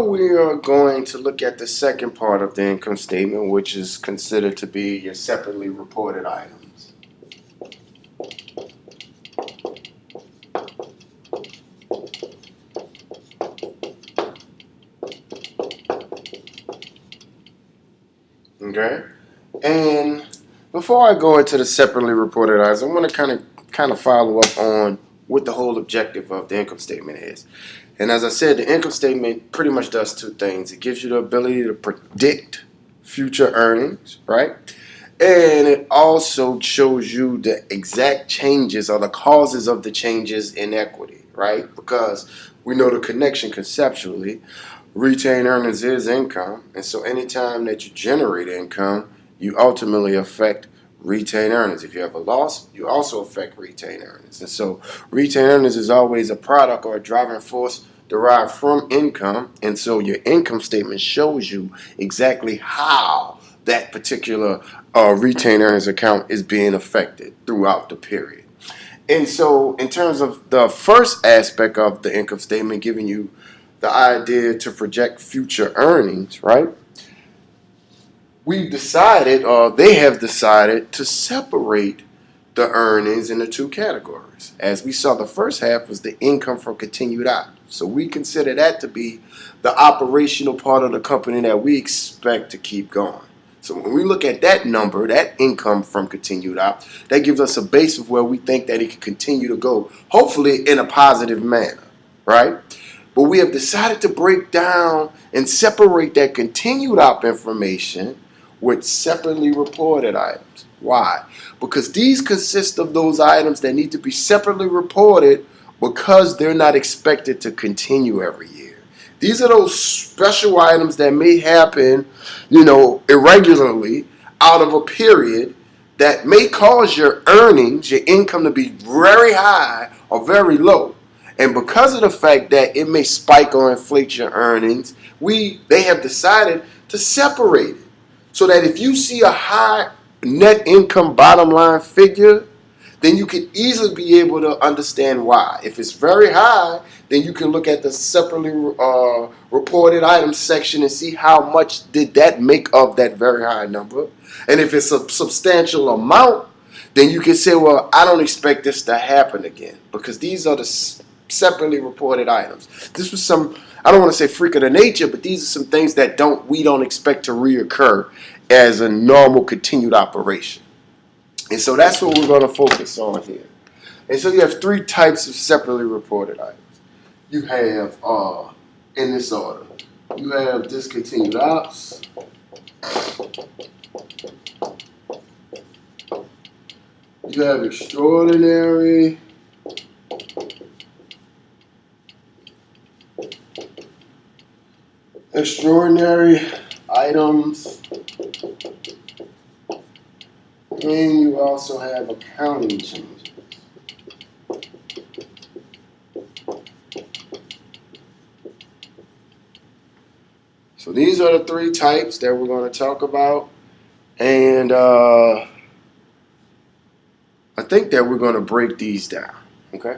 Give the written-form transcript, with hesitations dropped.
We are going to look at the second part of the income statement, which is considered to be your separately reported items. Okay? And before I go into the separately reported items, I want to kind of follow up on what the whole objective of the income statement is. And as I said, the income statement pretty much does two things. It gives you the ability to predict future earnings, right? And it also shows you the exact changes or the causes of the changes in equity, right? Because we know the connection conceptually. Retained earnings is income. And so anytime that you generate income, you ultimately affect retained earnings. If you have a loss, you also affect retained earnings. And so retained earnings is always a product or a driving force derived from income. And so your income statement shows you exactly how that particular retained earnings account is being affected throughout the period. And so in terms of the first aspect of the income statement, giving you the idea to project future earnings, right? We've decided, or they have decided, to separate the earnings into two categories. As we saw, the first half was the income from continued ops. So we consider that to be the operational part of the company that we expect to keep going. So when we look at that number, that income from continued ops, that gives us a base of where we think that it can continue to go, hopefully in a positive manner, right? But we have decided to break down and separate that continued op information with separately reported items. Why? Because these consist of those items that need to be separately reported because they're not expected to continue every year. These are those special items that may happen, irregularly out of a period that may cause your earnings, your income to be very high or very low. And because of the fact that it may spike or inflate your earnings, they have decided to separate it. So that if you see a high net income bottom line figure, then you can easily be able to understand why. If it's very high, then you can look at the separately reported items section and see how much did that make of that very high number. And if it's a substantial amount, then you can say, well, I don't expect this to happen again, because these are the separately reported items. This was some, I don't want to say freak of the nature, but these are some things that we don't expect to reoccur as a normal continued operation. And so that's what we're going to focus on here. And so you have three types of separately reported items. You have, in this order, you have discontinued ops, you have extraordinary, items, and you also have accounting changes. So these are the three types that we're going to talk about, and I think that we're going to break these down, okay?